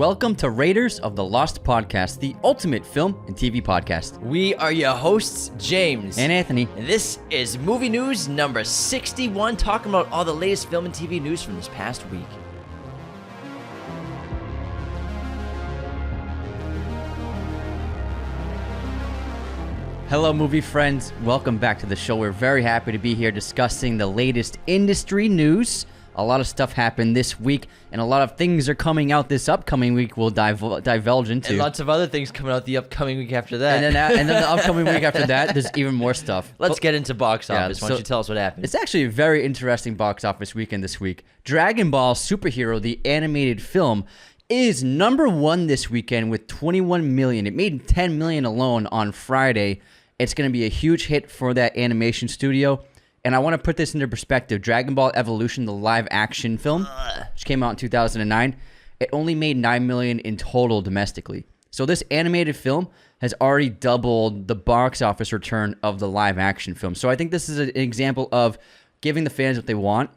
Welcome to Raiders of the Lost Podcast, the ultimate film and TV podcast. We are your hosts, James And Anthony. And this is Movie News number 61, talking about all the latest film and TV news from this past week. Hello, movie friends. Welcome back to the show. We're very happy to be here discussing the latest industry news. A lot of stuff happened this week, and a lot of things are coming out this upcoming week we'll divulge into. And lots of other things coming out the upcoming week after that. And then the upcoming week after that, there's even more stuff. Let's get into box office. Why don't you tell us what happened? It's actually a very interesting box office weekend this week. Dragon Ball Superhero, the animated film, is number one this weekend with 21 million. It made 10 million alone on Friday. It's going to be a huge hit for that animation studio. And I want to put this into perspective. Dragon Ball Evolution, the live-action film, which came out in 2009, it only made $9 million in total domestically. So this animated film has already doubled the box office return of the live-action film. So I think this is an example of giving the fans what they want.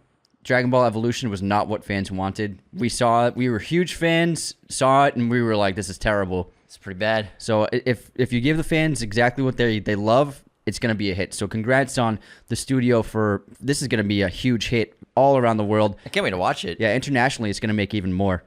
Dragon Ball Evolution was not what fans wanted. We saw it. We were huge fans, saw it, and we were like, this is terrible. It's pretty bad. So if you give the fans exactly what they love, it's going to be a hit. So congrats on the studio for this is going to be a huge hit all around the world. I can't wait to watch it. Yeah, internationally, it's going to make even more.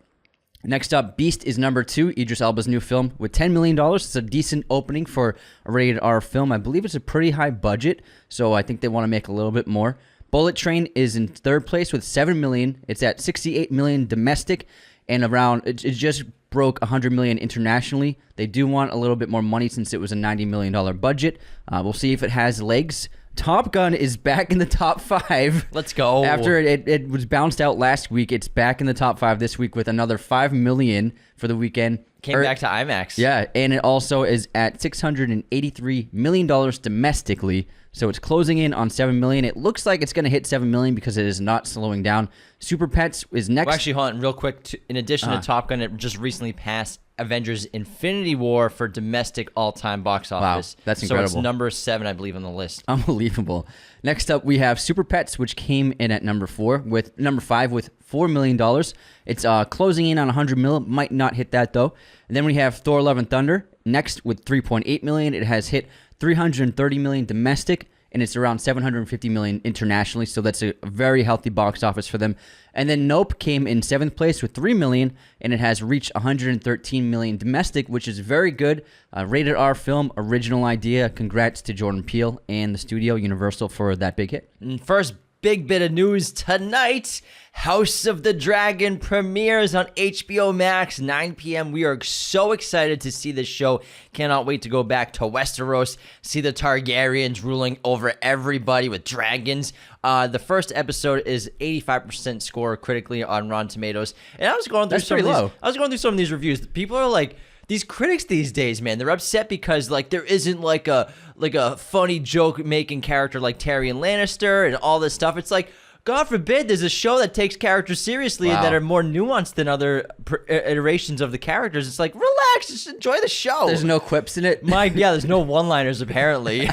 Next up, Beast is number two, Idris Elba's new film with $10 million. It's a decent opening for a rated R film. I believe it's a pretty high budget, so I think they want to make a little bit more. Bullet Train is in third place with $7 million. It's at $68 million domestic, and it just broke $100 million internationally. They do want a little bit more money since it was a $90 million budget. We'll see if it has legs. Top Gun is back in the top 5. Let's go. After it was bounced out last week, it's back in the top 5 this week with another $5 million for the weekend. Came back to IMAX. Yeah, and it also is at $683 million domestically. So it's closing in on $7 million. It looks like it's going to hit $7 million because it is not slowing down. Super Pets is next. Well, actually, hold on real quick. In addition to Top Gun, it just recently passed Avengers Infinity War for domestic all-time box office. Wow, that's incredible. So it's number 7, I believe, on the list. Unbelievable. Next up, we have Super Pets, which came in at number 5 with $4 million. It's closing in on $100 million. Might not hit that, though. And then we have Thor Love and Thunder next with $3.8 million. It has hit $330 million domestic, and it's around $750 million internationally, so that's a very healthy box office for them. And then Nope came in 7th place with $3 million, and it has reached $113 million domestic, which is very good. Rated R film, original idea. Congrats to Jordan Peele and the studio, Universal, for that big hit. And first big bit of news tonight. House of the Dragon premieres on HBO Max, 9 p.m. We are so excited to see this show. Cannot wait to go back to Westeros, see the Targaryens ruling over everybody with dragons. The first episode is 85% score critically on Rotten Tomatoes. And I was going through some of these reviews. People are like, these critics these days, man, they're upset because there isn't like a funny joke making character like Tyrion Lannister and all this stuff. It's like, God forbid there's a show that takes characters seriously and that are more nuanced than other iterations of the characters. It's like, relax, just enjoy the show. There's no quips in it? There's no one-liners apparently.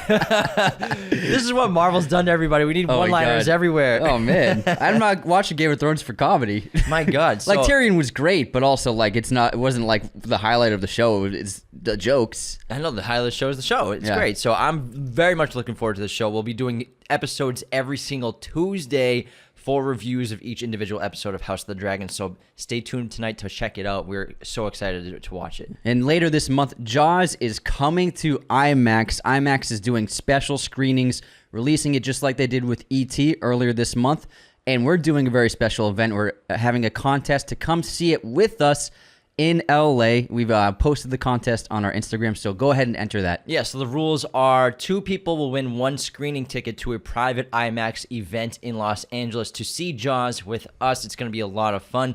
This is what Marvel's done to everybody. We need one-liners everywhere. Oh, man. I'm not watching Game of Thrones for comedy. My God. Tyrion was great, but also it wasn't like the highlight of the show. It's the jokes. I know the highlight of the show is the show. It's great. So I'm very much looking forward to the show. We'll be doing episodes every single Tuesday, for reviews of each individual episode of House of the Dragon. So stay tuned tonight to check it out. We're so excited to watch it. And later this month, Jaws is coming to IMAX. IMAX is doing special screenings, releasing it just like they did with E.T. earlier this month. And we're doing a very special event. We're having a contest to come see it with us in LA. We've posted the contest on our Instagram, so go ahead and enter that. Yeah, so the rules are 2 people will win 1 screening ticket to a private IMAX event in Los Angeles to see Jaws with us. It's going to be a lot of fun.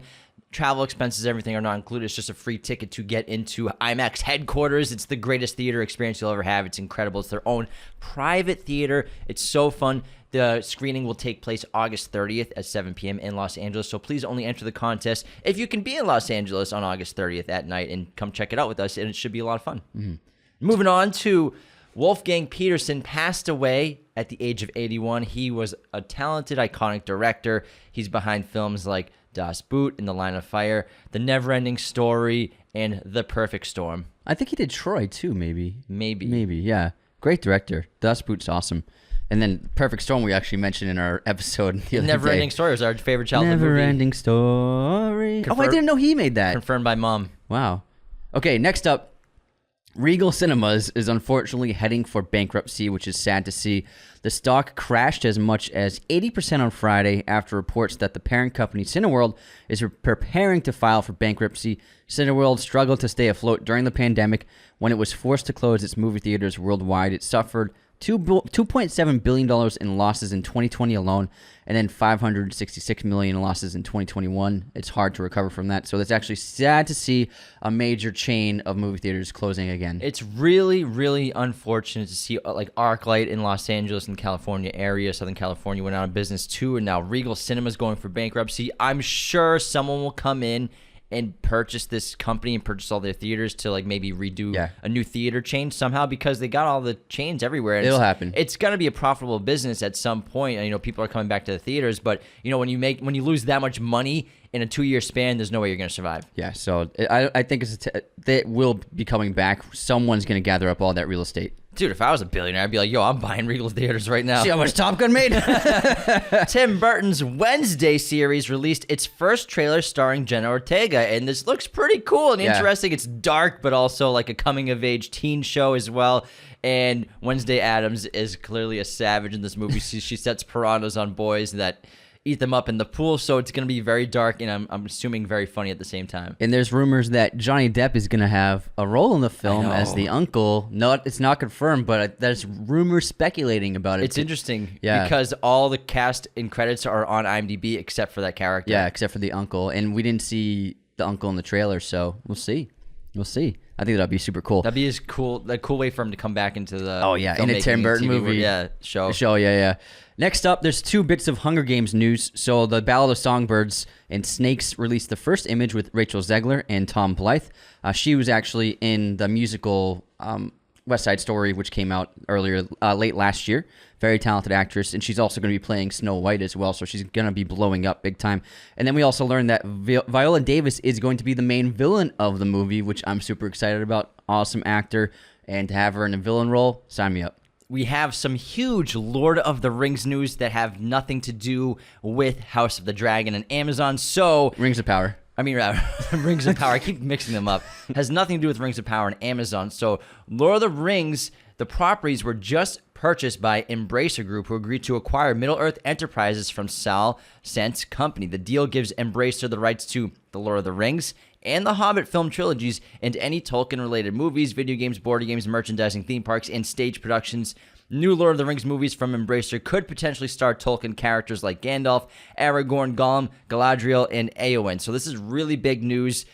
Travel expenses, everything are not included. It's just a free ticket to get into IMAX headquarters. It's the greatest theater experience you'll ever have. It's incredible. It's their own private theater. It's so fun. The screening will take place August 30th at 7 p.m. in Los Angeles, so please only enter the contest if you can be in Los Angeles on August 30th at night and come check it out with us, and it should be a lot of fun. Mm-hmm. Moving on to Wolfgang Pedersen, passed away at the age of 81. He was a talented, iconic director. He's behind films like Das Boot, In the Line of Fire, The Neverending Story, and The Perfect Storm. I think he did Troy too, maybe. Maybe, yeah. Great director. Das Boot's awesome. And then Perfect Storm we actually mentioned in our episode the other day. Neverending Story was our favorite childhood movie. Neverending Story. Oh, I didn't know he made that. Confirmed by Mom. Wow. Okay, next up, Regal Cinemas is unfortunately heading for bankruptcy, which is sad to see. The stock crashed as much as 80% on Friday after reports that the parent company Cineworld is preparing to file for bankruptcy. Cineworld struggled to stay afloat during the pandemic when it was forced to close its movie theaters worldwide. It suffered $2.7 billion in losses in 2020 alone, and then $566 million in losses in 2021. It's hard to recover from that. So it's actually sad to see a major chain of movie theaters closing again. It's really, really unfortunate to see like ArcLight in Los Angeles and California area, Southern California, went out of business too, and now Regal Cinemas going for bankruptcy. I'm sure someone will come in and purchase this company and purchase all their theaters to like maybe redo a new theater chain somehow, because they got all the chains everywhere. And it'll happen. It's going to be a profitable business at some point. You know, people are coming back to the theaters, but you know, when you lose that much money in a 2-year span, there's no way you're going to survive. Yeah, so I think they will be coming back. Someone's going to gather up all that real estate. Dude, if I was a billionaire, I'd be like, yo, I'm buying Regal theaters right now. See how much Top Gun made? Tim Burton's Wednesday series released its first trailer starring Jenna Ortega, and this looks pretty cool and interesting. It's dark, but also like a coming-of-age teen show as well. And Wednesday Addams is clearly a savage in this movie. She sets piranhas on boys that eat them up in the pool, so it's going to be very dark, and I'm assuming very funny at the same time. And there's rumors that Johnny Depp is going to have a role in the film as the uncle. It's not confirmed, but there's rumors speculating about it. It's interesting because all the cast and credits are on IMDb except for that character. Yeah, except for the uncle, and we didn't see the uncle in the trailer, so we'll see. I think that'd be super cool. That'd be a cool way for him to come back into the in a Tim Burton movie. Show. Next up, there's 2 bits of Hunger Games news. So the Ballad of Songbirds and Snakes released the first image with Rachel Zegler and Tom Blythe. She was actually in the musical West Side Story, which came out late last year. Very talented actress, and she's also going to be playing Snow White as well, so she's going to be blowing up big time. And then we also learned that Viola Davis is going to be the main villain of the movie, which I'm super excited about. Awesome actor, and to have her in a villain role, sign me up. We have some huge Lord of the Rings news that have nothing to do with House of the Dragon and Amazon, so... Rings of Power. Rings of Power. I keep mixing them up. Has nothing to do with Rings of Power and Amazon. So Lord of the Rings, the properties were just purchased by Embracer Group, who agreed to acquire Middle-earth Enterprises from Sal Sent's company. The deal gives Embracer the rights to The Lord of the Rings and the Hobbit film trilogies and any Tolkien-related movies, video games, board games, merchandising, theme parks, and stage productions. New Lord of the Rings movies from Embracer could potentially star Tolkien characters like Gandalf, Aragorn, Gollum, Galadriel, and Eowyn. So this is really big news,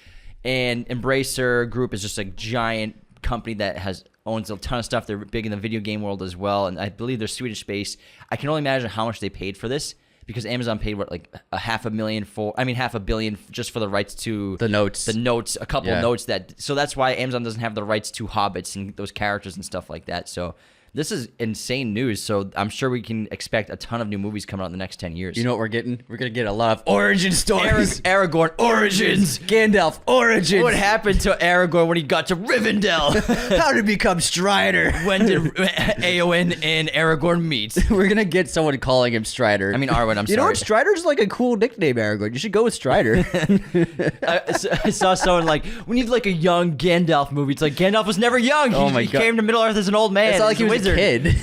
and Embracer Group is just a giant company that owns a ton of stuff. They're big in the video game world as well, and I believe they're Swedish-based. I can only imagine how much they paid for this, because Amazon paid $500 million just for the rights to the notes, a couple of notes so that's why Amazon doesn't have the rights to hobbits and those characters and stuff like that. So this is insane news. So I'm sure we can expect a ton of new movies coming out in the next 10 years. You know what we're getting? We're going to get a lot of origin stories. Aragorn origins. Gandalf origins. What happened to Aragorn when he got to Rivendell? How did he become Strider? When did Eowyn and Aragorn meet? We're going to get someone calling him Strider. I mean, Arwen, I'm sorry. You know what? Strider's like a cool nickname, Aragorn. You should go with Strider. I saw someone like, we need like a young Gandalf movie. It's like, Gandalf was never young. He came to Middle-earth as an old man. It's not like he was a kid.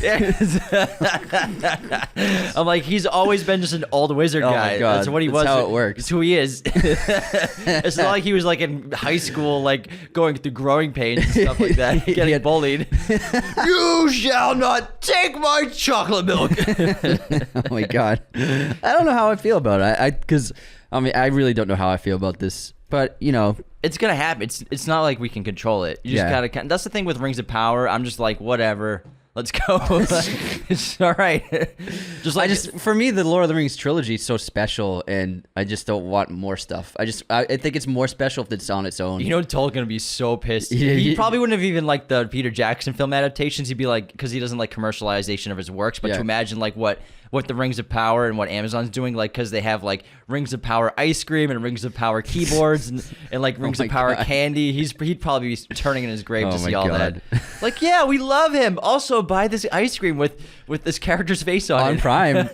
I'm like, he's always been just an old wizard guy. My God. That's what he was. That's how it works. It's who he is. It's not like he was like in high school, like going through growing pains and stuff like that, getting bullied. You shall not take my chocolate milk. Oh my God. I don't know how I feel about it. Because I really don't know how I feel about this. But, you know, it's gonna happen. It's not like we can control it. You just gotta. That's the thing with Rings of Power. I'm just like, whatever. Let's go. It's all right. For me, the Lord of the Rings trilogy is so special, and I just don't want more stuff. I think it's more special if it's on its own. You know, Toll's gonna be so pissed. Yeah, he probably wouldn't have even liked the Peter Jackson film adaptations. He'd be like, because he doesn't like commercialization of his works. But to imagine like what the Rings of Power and what Amazon's doing, like, because they have like Rings of Power ice cream and Rings of Power keyboards and like Rings of Power candy. He'd probably be turning in his grave to see all that. Like, yeah, we love him. Also, buy this ice cream with this character's face on it. Prime.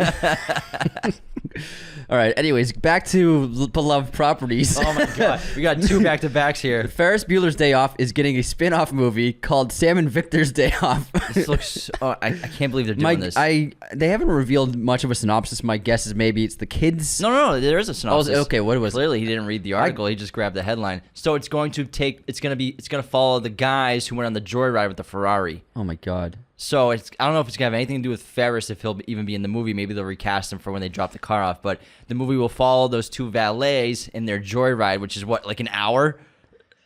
All right. Anyways, back to beloved properties. Oh my god, we got 2 back-to-backs here. Ferris Bueller's Day Off is getting a spin-off movie called Sam and Victor's Day Off. This looks. I can't believe they're doing this. They haven't reviewed much of a synopsis. My guess is maybe it's the kids. No, there is a synopsis. Oh, okay, what was it? Clearly, he didn't read the article. He just grabbed the headline. So it's going to follow the guys who went on the joyride with the Ferrari. Oh my god. So I don't know if it's gonna have anything to do with Ferris, if he'll even be in the movie. Maybe they'll recast him for when they drop the car off. But the movie will follow those 2 valets in their joyride, which is what, like an hour?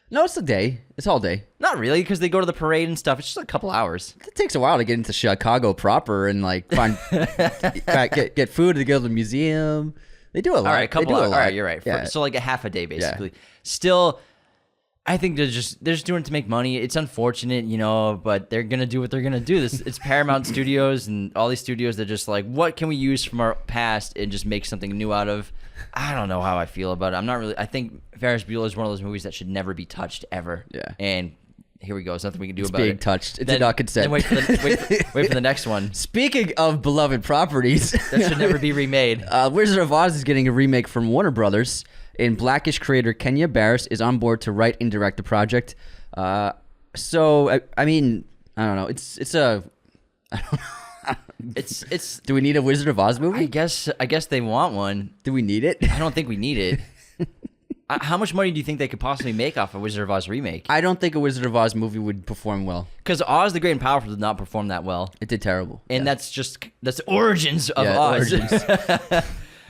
No, it's a day. It's all day. Not really, because they go to the parade and stuff. It's just a couple hours. It takes a while to get into Chicago proper and like find get food to go to the museum. They do a lot. All right, a couple hours. All right, you're right. Yeah. So like a half a day, basically. Yeah. Still, I think they're just doing it to make money. It's unfortunate, but they're gonna do what they're gonna do. It's Paramount Studios and all these studios that just like, what can we use from our past and just make something new out of? I don't know how I feel about it. I'm not really. I think Ferris Bueller is one of those movies that should never be touched ever. Yeah. And here we go. There's nothing we can do about it. It's being touched. It's not consent. Then wait for the next one. Speaking of beloved properties, that should never be remade. Wizard of Oz is getting a remake from Warner Brothers. And Blackish creator Kenya Barris is on board to write and direct the project. So I mean, I don't know. It's a. I don't know. It's. Do we need a Wizard of Oz movie? I guess they want one. Do we need it? I don't think we need it. How much money do you think they could possibly make off a Wizard of Oz remake? I don't think a Wizard of Oz movie would perform well. Because Oz the Great and Powerful did not perform that well. It did terrible. And that's the origins of Oz. Origins.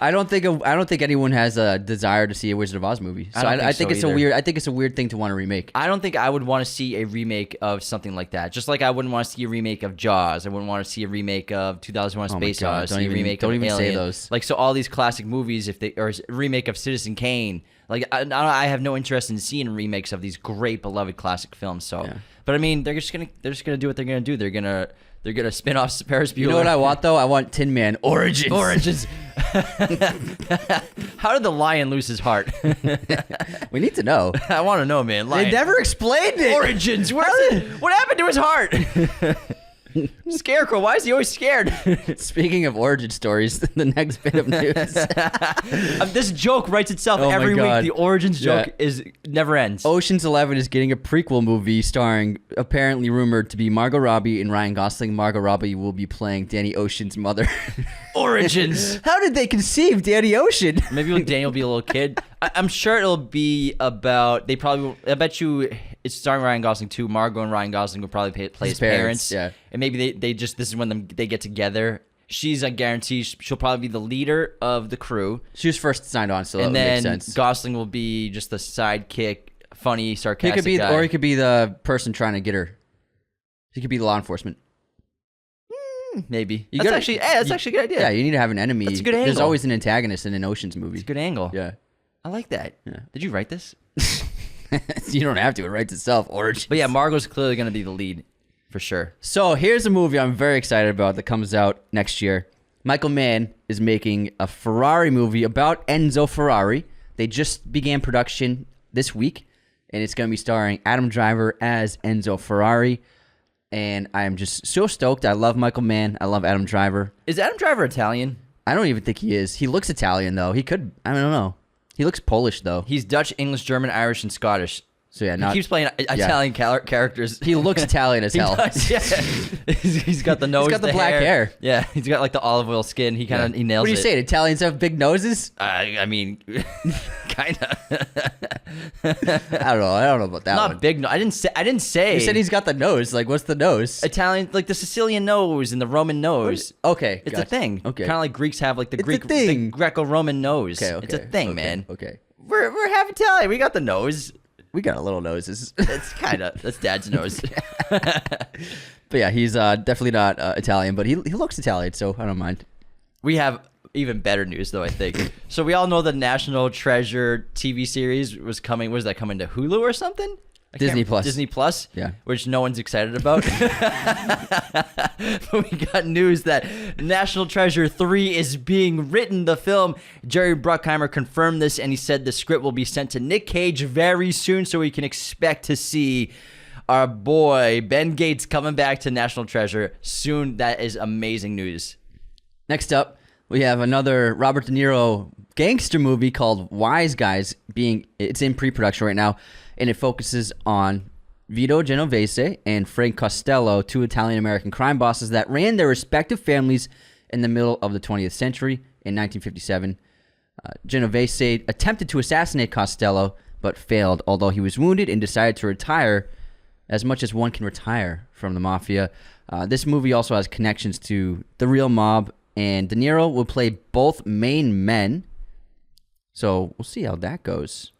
I don't think anyone has a desire to see a Wizard of Oz movie. So I think it's a weird thing to want to remake. I don't think I would want to see a remake of something like that. Just like I wouldn't want to see a remake of Jaws. I wouldn't want to see a remake of 2001: Space Odyssey. Don't even say those. Like, so all these classic movies, or a remake of Citizen Kane. Like, I have no interest in seeing remakes of these great beloved classic films. So, but I mean, they're just gonna do what they're gonna do. They're gonna spin off Ferris Bueller. You know what I want though? I want Tin Man Origins. How did the lion lose his heart? We need to know. I want to know, man. Lion. They never explained it. Origins. What happened to his heart? Scarecrow, why is he always scared? Speaking of origin stories, the next bit of news. This joke writes itself every week. The origins joke never ends. Ocean's 11 is getting a prequel movie starring, apparently rumored to be Margot Robbie and Ryan Gosling. Margot Robbie will be playing Danny Ocean's mother. Origins. How did they conceive Danny Ocean? Maybe Danny will be a little kid. I'm sure it'll be about. They probably will, I bet you it's starring Ryan Gosling too. Margot and Ryan Gosling will probably play his parents. Yeah. And maybe they just, this is when they get together. She's, I guarantee, she'll probably be the leader of the crew. She was first signed on, so that would make sense. And then Gosling will be just the sidekick, funny, sarcastic guy. Or he could be the person trying to get her. He could be the law enforcement. Maybe. That's actually a good idea. Yeah, you need to have an enemy. That's a good angle. There's always an antagonist in an Ocean's movie. It's a good angle. Yeah. I like that. Yeah. Did you write this? You don't have to. It writes itself. Origins. But yeah, Margot's clearly going to be the lead for sure. So here's a movie I'm very excited about that comes out next year. Michael Mann is making a Ferrari movie about Enzo Ferrari. They just began production this week, and it's going to be starring Adam Driver as Enzo Ferrari. And I am just so stoked. I love Michael Mann. I love Adam Driver. Is Adam Driver Italian? I don't even think he is. He looks Italian, though. He could. I don't know. He looks Polish, though. He's Dutch, English, German, Irish, and Scottish. So yeah, he keeps playing Italian characters. He looks Italian as hell. Does, yeah. He's got the nose. He's got the black hair. Yeah, he's got like the olive oil skin. He kind of he nails it. What do you say? Italians have big noses? I mean, kind of. I don't know about that. Not one. big. No, I didn't say. You said he's got the nose. Like, what's the nose? Italian, like the Sicilian nose and the Roman nose. Okay, it's a thing. Okay, kind of like Greeks have like the Greco-Roman nose. Okay, it's a thing, man. Okay, we're half Italian. We got the nose. We got a little noses. That's Dad's nose. But yeah, he's definitely not Italian, but he looks Italian, so I don't mind. We have even better news, though, I think. So we all know the National Treasure TV series was coming. Was that coming to Hulu or something? Disney Plus. Disney Plus? Yeah. Which no one's excited about. But we got news that National Treasure 3 is being written, the film. Jerry Bruckheimer confirmed this, and he said the script will be sent to Nick Cage very soon, so we can expect to see our boy Ben Gates coming back to National Treasure soon. That is amazing news. Next up, we have another Robert De Niro gangster movie called Wise Guys. It's in pre-production right now, and it focuses on Vito Genovese and Frank Costello, two Italian-American crime bosses that ran their respective families in the middle of the 20th century in 1957. Genovese attempted to assassinate Costello, but failed, although he was wounded and decided to retire as much as one can retire from the mafia. This movie also has connections to the real mob, and De Niro will play both main men. So we'll see how that goes.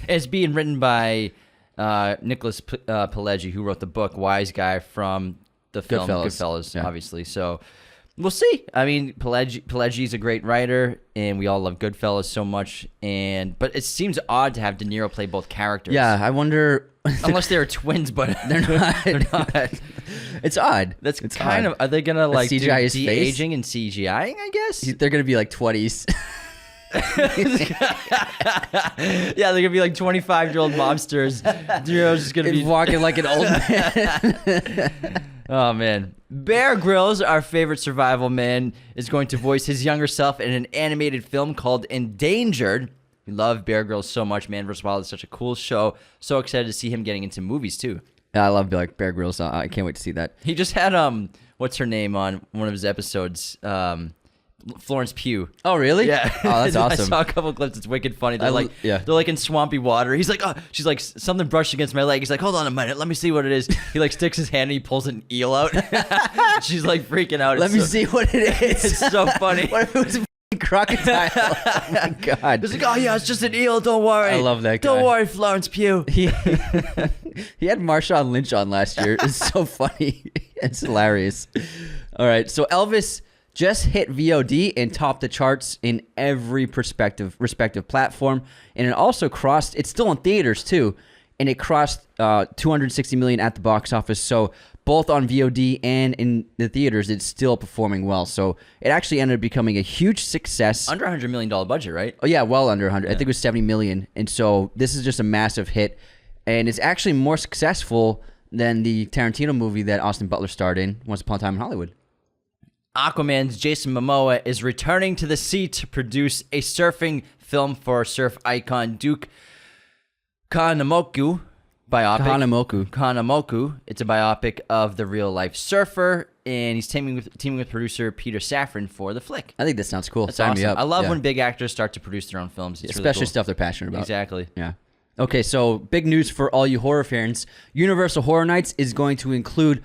It's being written by Nicholas Pileggi, who wrote the book Wise Guy from the film Goodfellas, yeah. obviously. So we'll see. I mean, Pileggi's a great writer, and we all love Goodfellas so much. But it seems odd to have De Niro play both characters. Yeah, I wonder. Unless they're twins, but they're not. They're not. It's odd. It's kind of. Are they gonna like CGI his de-aging and CGIing? I guess they're gonna be like 20s. Yeah, they're gonna be like 25-year-old mobsters. Niro's just gonna be walking like an old man. Oh man, Bear Grylls, our favorite survival man, is going to voice his younger self in an animated film called Endangered. We love Bear Grylls so much. Man vs. Wild is such a cool show. So excited to see him getting into movies too. Yeah, I love Bear Grylls. I can't wait to see that. He just had what's her name on one of his episodes? Florence Pugh. Oh, really? Yeah. Oh, that's awesome. I saw a couple clips. It's wicked funny. They're yeah. They're like in swampy water. He's like, oh, she's like, something brushed against my leg. He's like, hold on a minute, let me see what it is. He like sticks his hand and he pulls an eel out. She's like freaking out. Let me see what it is. It's so funny. What if it was a crocodile? Oh my god. He's like, oh yeah, it's just an eel. Don't worry. I love that guy. Don't worry, Florence Pugh. He had Marshawn Lynch on last year. It's so funny. It's hilarious. All right, so Elvis just hit VOD and topped the charts in every respective platform, and it also crossed. It's still in theaters too, and it crossed 260 million at the box office. So both on VOD and in the theaters, it's still performing well. So it actually ended up becoming a huge success. Under $100 million budget, right? Oh yeah, well under 100. Yeah. I think it was 70 million, and so this is just a massive hit, and it's actually more successful than the Tarantino movie that Austin Butler starred in, Once Upon a Time in Hollywood. Aquaman's Jason Momoa is returning to the sea to produce a surfing film for surf icon Duke Kahanamoku biopic. Kahanamoku. It's a biopic of the real-life surfer, and he's teaming with producer Peter Safran for the flick. I think that sounds cool. That's Sign awesome. me up. I love when big actors start to produce their own films. It's especially really cool. stuff they're passionate about. Exactly. Yeah. Okay, so big news for all you horror fans. Universal Horror Nights is going to include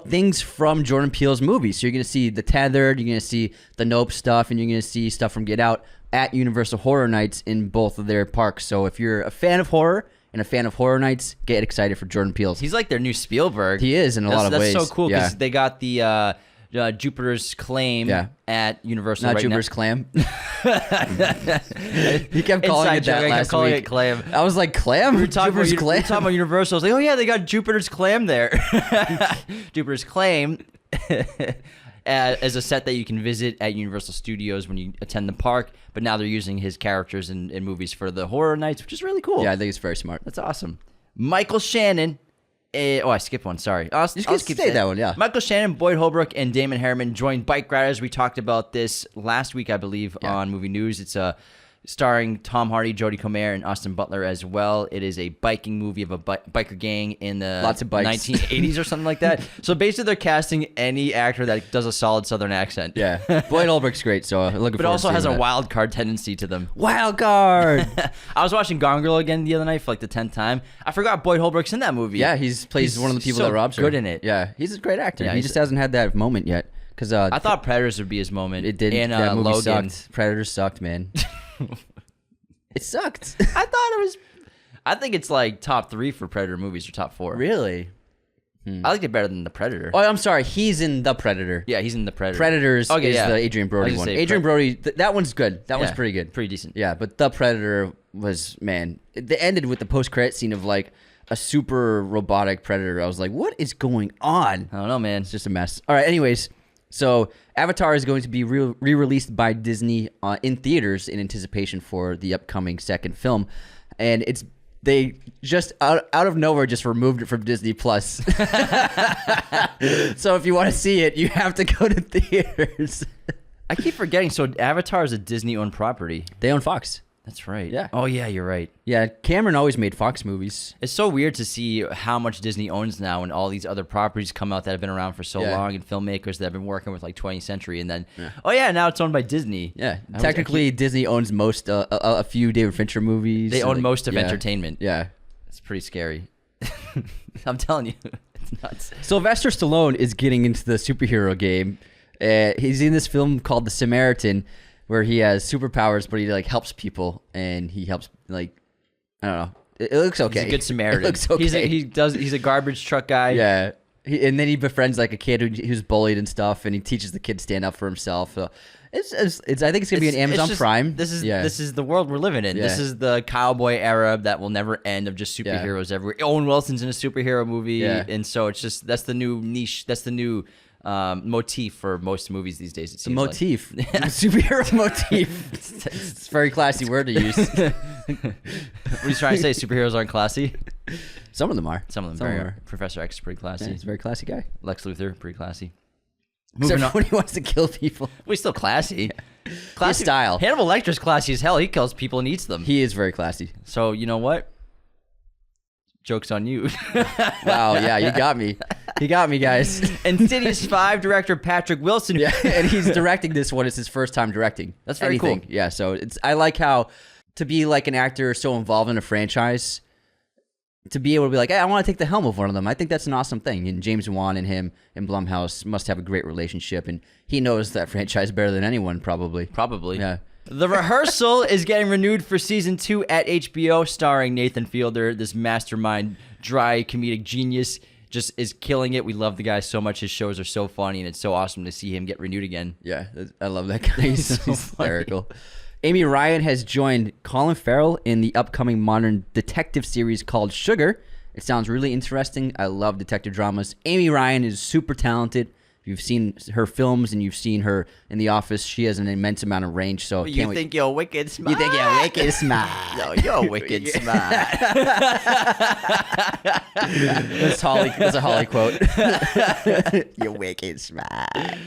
things from Jordan Peele's movies. So you're going to see The Tethered, you're going to see the Nope stuff, and you're going to see stuff from Get Out at Universal Horror Nights in both of their parks. So if you're a fan of horror and a fan of Horror Nights, get excited for Jordan Peele's. He's like their new Spielberg. He is in a lot of ways. That's so cool because Yeah. they got the Jupiter's Claim at Universal Not right Jupiter's now. Clam. He kept calling it that last calling week. it Clam. I was like, Clam? We were talking Jupiter's about, Clam? we were talking about Universal. I was like, oh yeah, they got Jupiter's Clam there. Jupiter's Claim as a set that you can visit at Universal Studios when you attend the park. But now they're using his characters in movies for the horror nights, which is really cool. Yeah, I think it's very smart. That's awesome. Michael Shannon. I skipped one. Sorry. I'll keep skip saying that one, yeah. Michael Shannon, Boyd Holbrook, and Damon Harriman joined Bike Riders. We talked about this last week, I believe, on Movie News. It's starring Tom Hardy, Jodie Comer, and Austin Butler as well. It is a biking movie of a biker gang in the Lots of bikes. 1980s or something like that. So basically, they're casting any actor that does a solid Southern accent. Yeah. Boyd Holbrook's great, so looking But forward also to has seeing a that. wild card tendency to them. Wild card. I was watching Gone Girl again the other night for like the 10th time. I forgot Boyd Holbrook's in that movie. Yeah, plays one of the people so that robs her. good in it. Yeah, he's a great actor. Yeah, he just hasn't had that moment yet. Because I thought Predators would be his moment. it did. And That movie Logan. sucked. Predators sucked, man. It sucked. I thought it was. I think it's like top 3 for Predator movies or top 4. Really? I liked it better than The Predator. Oh, I'm sorry. He's in The Predator. Yeah, he's in The Predator. Predators is the Adrian Brody one. say Adrian Brody, that one's good. That one's Yeah, pretty good. pretty decent. Yeah, but The Predator was, man, they ended with the post-credit scene of like a super robotic predator. I was like, what is going on? I don't know, man. It's just a mess. All right, anyways, so Avatar is going to be re-released by Disney in theaters in anticipation for the upcoming second film. And they just out of nowhere just removed it from Disney Plus. So if you want to see it, you have to go to theaters. I keep forgetting. So Avatar is a Disney-owned property. They own Fox. That's right. Yeah. Oh, yeah, you're right. Yeah, Cameron always made Fox movies. It's so weird to see how much Disney owns now, and all these other properties come out that have been around for so long, and filmmakers that have been working with like 20th Century, and then now it's owned by Disney. Yeah, technically Disney owns most a few David Fincher movies. They own most of entertainment. Yeah, it's pretty scary. I'm telling you, it's nuts. Sylvester Stallone is getting into the superhero game. He's in this film called The Samaritan, where he has superpowers, but he like helps people, and he helps like, I don't know. It looks okay. He's a good Samaritan. It looks okay. He's a garbage truck guy. Yeah. And then he befriends like a kid who's bullied and stuff, and he teaches the kid to stand up for himself. So it's I think it's gonna be on Amazon Prime. This is the world we're living in. Yeah. This is the cowboy era that will never end of just superheroes everywhere. Owen Wilson's in a superhero movie, and so it's just that's the new niche. That's the new motif for most movies these days. It's a motif, superhero motif. It's a very classy word to use. What are you trying to say? Superheroes aren't classy? Some of them are. Some of them are. Professor X is pretty classy. Yeah, he's a very classy guy. Lex Luthor, pretty classy. Moving on. When he wants to kill people. Well, he's still classy. Yeah. Classy His style. Hannibal Lecter's classy as hell. He kills people and eats them. He is very classy. So you know what? Joke's on you. Wow, yeah, you got me. You got me, guys. Insidious 5 director Patrick Wilson. Yeah, and he's directing this one. It's his first time directing. That's very cool. Yeah, so I like how to be like an actor so involved in a franchise, to be able to be like, hey, I want to take the helm of one of them. I think that's an awesome thing. And James Wan and him and Blumhouse must have a great relationship, and he knows that franchise better than anyone, probably. Probably. Yeah. The Rehearsal is getting renewed for season 2 at HBO, starring Nathan Fielder. This mastermind, dry comedic genius, just is killing it. We love the guy so much. His shows are so funny, and it's so awesome to see him get renewed again. Yeah, I love that guy. He's hysterical. Amy Ryan has joined Colin Farrell in the upcoming modern detective series called Sugar. It sounds really interesting. I love detective dramas. Amy Ryan is super talented. If you've seen her films and you've seen her in The Office, she has an immense amount of range. So you think you're wicked smart? You think you're wicked smart? No, you're wicked smart. That's a Holly quote. You're wicked smart.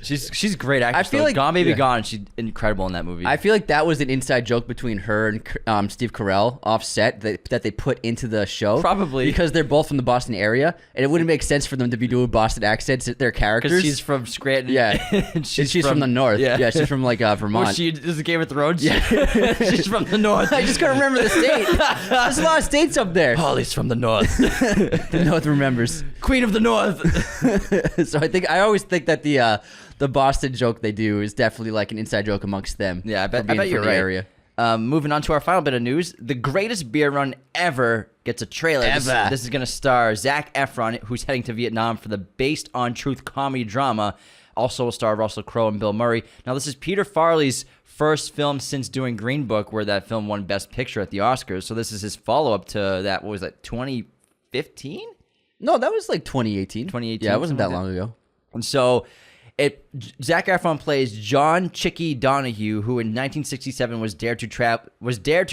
She's a great actress. I feel like Gone Baby Gone. She's incredible in that movie. I feel like that was an inside joke between her and Steve Carell offset that they put into the show. Probably because they're both from the Boston area, and it wouldn't make sense for them to be doing Boston accents at their characters. Because she's from Scranton. Yeah, and she's from the north. Yeah, she's from like Vermont. Well, she is a Game of Thrones. Yeah, she's from the north. I just couldn't remember the state. There's a lot of states up there. Holly's from the north. The north remembers. Queen of the North. So I always think that the Boston joke they do is definitely like an inside joke amongst them. Yeah, I bet you're right. Area. Moving on to our final bit of news. The Greatest Beer Run Ever gets a trailer. This is going to star Zac Efron, who's heading to Vietnam for the based on truth comedy drama. Also will star Russell Crowe and Bill Murray. Now, this is Peter Farrelly's first film since doing Green Book, where that film won Best Picture at the Oscars. So this is his follow-up to that, what was that, 2015? No, that was like 2018. 2018. Yeah, it wasn't that long ago. And so Zac Efron plays John Chicky Donahue, who in 1967 was dared to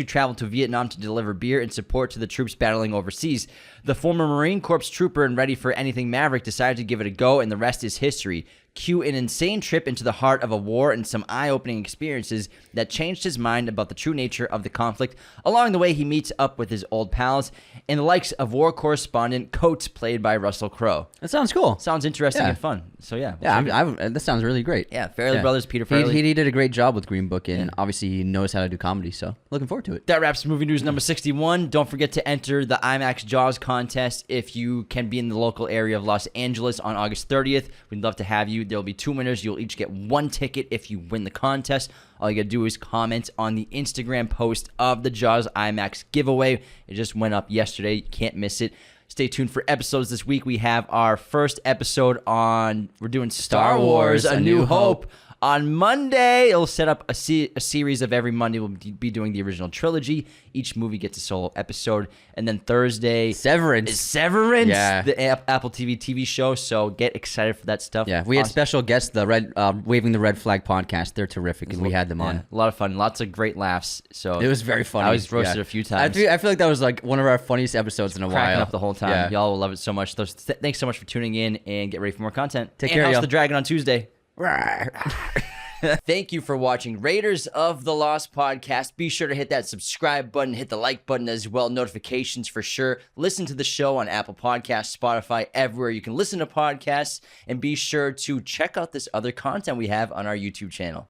travel to Vietnam to deliver beer and support to the troops battling overseas. The former Marine Corps trooper and ready for anything maverick decided to give it a go, and the rest is history. Cue an insane trip into the heart of a war and some eye-opening experiences that changed his mind about the true nature of the conflict. Along the way, he meets up with his old pals and the likes of war correspondent Coates, played by Russell Crowe. That sounds cool. Sounds interesting and fun. So yeah. That sounds really great. Yeah, Farrelly Brothers, Peter Farrelly. He did a great job with Green Book, and obviously he knows how to do comedy, so looking forward to it. That wraps movie news number 61. Don't forget to enter the IMAX Jaws contest if you can be in the local area of Los Angeles on August 30th. We'd love to have you. There'll be 2 winners. You'll each get 1 ticket if you win the contest. All you gotta do is comment on the Instagram post of the Jaws IMAX giveaway. It just went up yesterday. You can't miss it. Stay tuned for episodes this week. We have our first episode on, we're doing Star Wars, A New Hope. On Monday, it'll set up a series of every Monday. We'll be doing the original trilogy. Each movie gets a solo episode. And then Thursday... Severance. Yeah. The Apple TV show. So get excited for that stuff. Yeah, we had special guests, the Waving the Red Flag podcast. They're terrific, and we had them on. A lot of fun. Lots of great laughs. So it was very funny. I was roasted a few times. I feel like that was like one of our funniest episodes in a while. Cracking up the whole time. Yeah. Y'all will love it so much. Thanks so much for tuning in, and get ready for more content. Take care, House y'all. of the Dragon on Tuesday. Thank you for watching Raiders of the Lost podcast. Be sure to hit that subscribe button, hit the like button as well, notifications for sure. Listen to the show on Apple Podcasts, Spotify, everywhere you can listen to podcasts, and be sure to check out this other content we have on our YouTube channel.